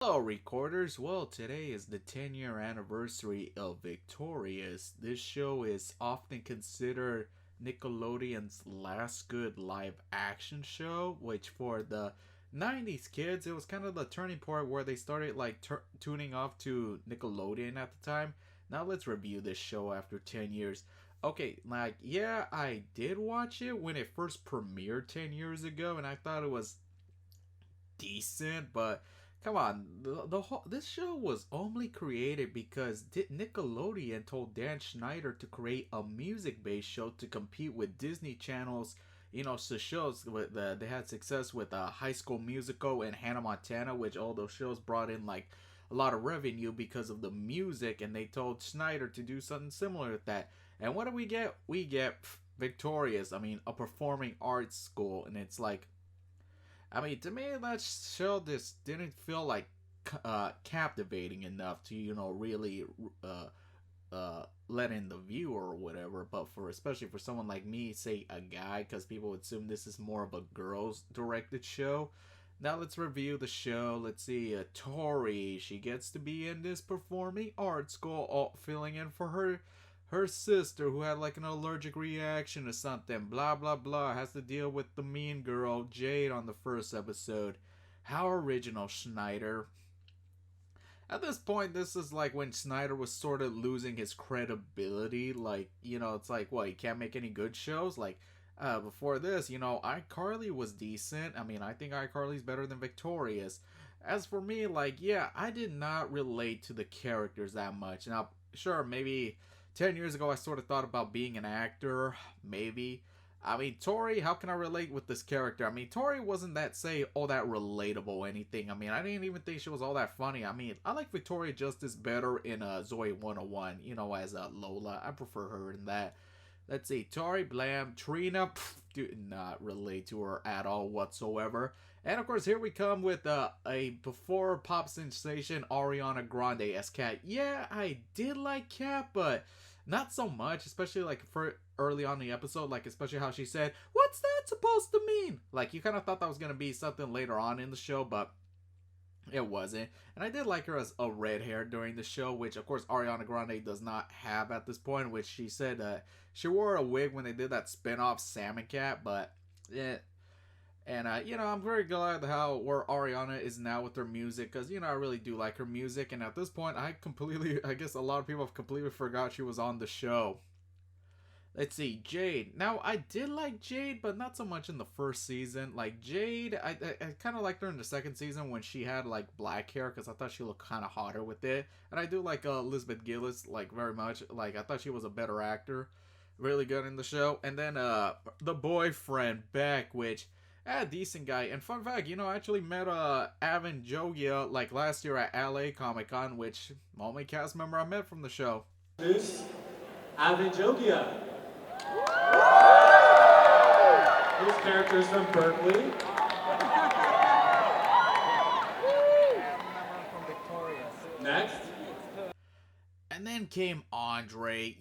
Hello, recorders. Well, today is the 10-year anniversary of Victorious. This show is often considered Nickelodeon's last good live action show, which for the 90s kids, it was kind of the turning point where they started tuning off to Nickelodeon at the time. Now let's review this show after 10 years. Okay, yeah, I did watch it when it first premiered 10 years ago, and I thought it was decent, but come on, the whole this show was only created because Nickelodeon told Dan Schneider to create a music-based show to compete with Disney Channel's, so shows with they had success with High School Musical and Hannah Montana, which all those shows brought in like a lot of revenue because of the music, and they told Schneider to do something similar with that. And what do we get? We get Victorious. I mean, a performing arts school, and it's like, I mean, to me, that show just didn't feel like captivating enough to, really let in the viewer or whatever. But for especially for someone like me, say a guy, because people would assume this is more of a girls directed show. Now let's review the show. Let's see, Tori, she gets to be in this performing arts school, filling in for her sister who had like an allergic reaction or something. Blah blah blah. Has to deal with the mean girl Jade on the first episode. How original, Schneider. At this point, this is like when Snyder was sort of losing his credibility. Like, it's like, what, he can't make any good shows? Like, before this, iCarly was decent. I mean, I think iCarly's better than Victorious. As for me, like, yeah, I did not relate to the characters that much. Now, sure, maybe 10 years ago I sort of thought about being an actor, maybe. I mean, Tori, how can I relate with this character? I mean, Tori wasn't that, say, all that relatable or anything. I mean, I didn't even think she was all that funny. I mean, I like Victoria Justice better in Zoe 101, as Lola. I prefer her in that. Let's see, Tori, Blam, Trina, do not relate to her at all whatsoever. And of course, here we come with a before pop sensation, Ariana Grande as Cat. Yeah, I did like Cat, but not so much, especially like for early on in the episode, like especially how she said, "What's that supposed to mean?" Like you kind of thought that was gonna be something later on in the show, but it wasn't. And I did like her as a red hair during the show, which of course Ariana Grande does not have at this point, which she said she wore a wig when they did that spin-off Salmon Cat, but yeah. And I'm very glad how where Ariana is now with her music, because I really do like her music. And at this point, I guess a lot of people have completely forgot she was on the show. Let's see, Jade. Now, I did like Jade, but not so much in the first season. Like, Jade, I kind of liked her in the second season when she had, like, black hair, because I thought she looked kind of hotter with it. And I do like Elizabeth Gillis, like, very much. Like, I thought she was a better actor. Really good in the show. And then, the boyfriend, Beck, which, decent guy. And fun fact, I actually met, Avin Jogia, like, last year at LA Comic Con, which, only cast member I met from the show. Introduce Avin Jogia. His characters from Berkeley. Next. And then came Andre.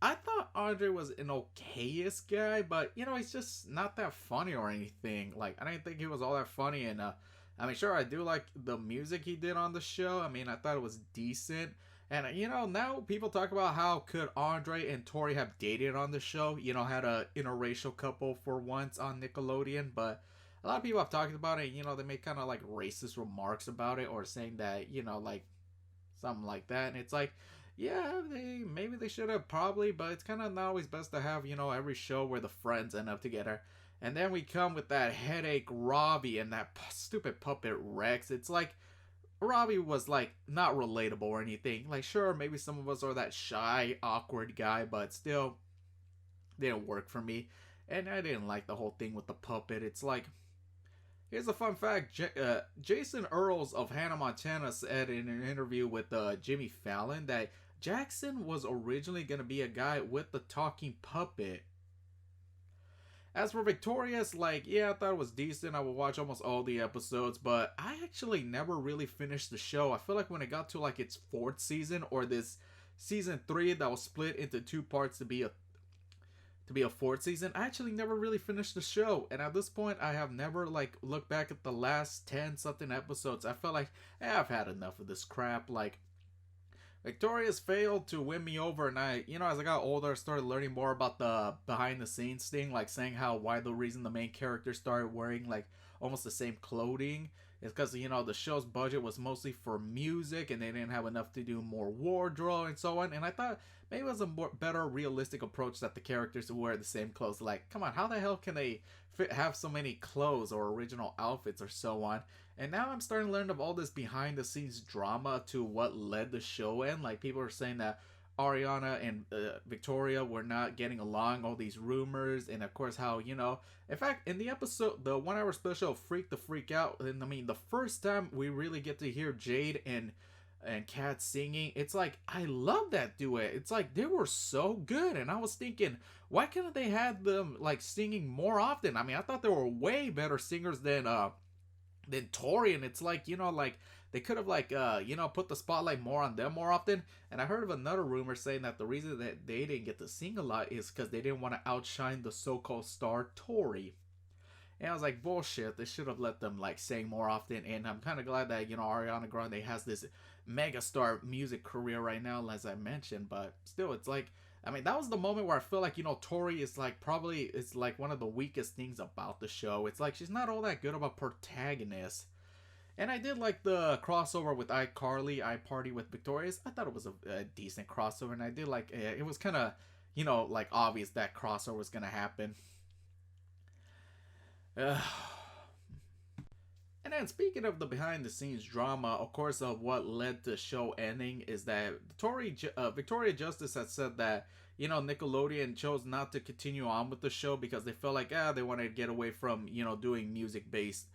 I thought Andre was an okayest guy, but he's just not that funny or anything. Like, I didn't think he was all that funny. And I mean, sure, I do like the music he did on the show. I mean, I thought it was decent. And now people talk about how could Andre and Tori have dated on the show. Had a interracial couple for once on Nickelodeon, but a lot of people have talked about it. They make kind of like racist remarks about it, or saying that like something like that. And it's like, yeah, maybe they should have probably, but it's kind of not always best to have every show where the friends end up together. And then we come with that headache Robbie and that stupid puppet Rex. It's like Robbie was like not relatable or anything. Like, sure, maybe some of us are that shy, awkward guy, but still didn't work for me. And I didn't like the whole thing with the puppet. It's like, here's a fun fact. Jason Earls of Hannah Montana said in an interview with Jimmy Fallon that Jackson was originally going to be a guy with the talking puppet. As for Victorious, like, yeah, I thought it was decent. I would watch almost all the episodes, but I actually never really finished the show. I feel like when it got to like its fourth season, or this season 3 that was split into two parts to be a fourth season. I actually never really finished the show, and at this point, I have never like looked back at the last 10 something episodes. I felt like I've had enough of this crap. Like Victoria's failed to win me over, and as I got older, I started learning more about the behind the scenes thing, like saying how why the reason the main character started wearing like almost the same clothing is because the show's budget was mostly for music, and they didn't have enough to do more wardrobe and so on. And I thought maybe it was a more better realistic approach that the characters wear the same clothes. Like, come on, how the hell can they have so many clothes or original outfits or so on? And now I'm starting to learn of all this behind the scenes drama to what led the show in. Like, people are saying that Ariana and Victoria were not getting along, all these rumors, and of course, how, in fact, in the episode, the 1 hour special, Freak the Freak Out, and I mean, the first time we really get to hear Jade and Kat singing, it's like, I love that duet. It's like, they were so good, and I was thinking, why couldn't they have them, like, singing more often? I mean, I thought they were way better singers than Tori, and it's like, like they could have like put the spotlight more on them more often. And I heard of another rumor saying that the reason that they didn't get to sing a lot is because they didn't want to outshine the so-called star Tori. And I was like, bullshit, they should have let them like sing more often. And I'm kind of glad that Ariana Grande has this mega star music career right now, as I mentioned. But still, it's like, I mean, that was the moment where I feel like, Tori is like probably, it's like one of the weakest things about the show. It's like she's not all that good of a protagonist. And I did like the crossover with iCarly, iParty with Victorious. I thought it was a decent crossover, and I did like it was kind of, like obvious that crossover was gonna happen. Uh, and then speaking of the behind the scenes drama, of course, of what led to the show ending is that Victoria Justice had said that Nickelodeon chose not to continue on with the show because they felt like they wanted to get away from doing music based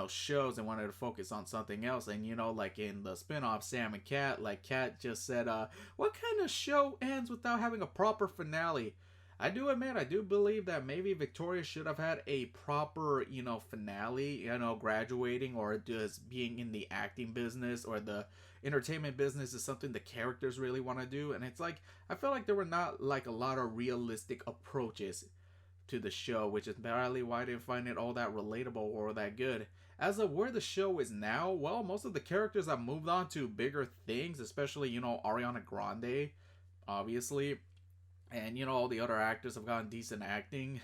shows and wanted to focus on something else. And like in the spin-off Sam and Cat, like Cat just said, what kind of show ends without having a proper finale? I do admit, I do believe that maybe Victoria should have had a proper, finale, graduating or just being in the acting business or the entertainment business is something the characters really want to do. And it's like, I feel like there were not like a lot of realistic approaches to the show, which is probably why I didn't find it all that relatable or that good. As of where the show is now, well, most of the characters have moved on to bigger things, especially, Ariana Grande, obviously. And, all the other actors have gotten decent acting,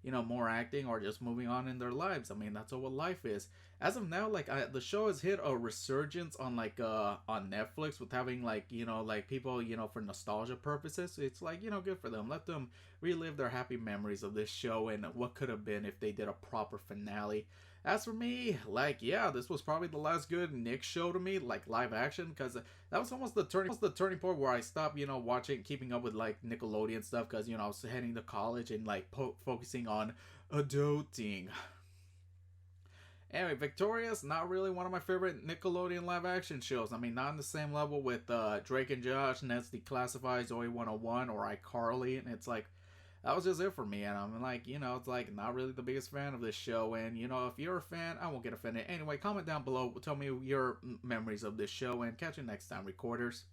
more acting or just moving on in their lives. I mean, that's all what life is. As of now, like the show has hit a resurgence on like on Netflix with having like like people for nostalgia purposes. It's like good for them. Let them relive their happy memories of this show and what could have been if they did a proper finale. As for me, like this was probably the last good Nick show to me, like live action, because that was almost the turning point where I stopped watching, keeping up with like Nickelodeon stuff, because I was heading to college and like focusing on adulting. Anyway, Victoria's not really one of my favorite Nickelodeon live action shows. I mean, not on the same level with Drake and Josh, Ned's Declassified, Zoe 101, or iCarly. And it's like, that was just it for me. And I'm like, it's like not really the biggest fan of this show. And, if you're a fan, I won't get offended. Anyway, comment down below. Tell me your memories of this show. And catch you next time, recorders.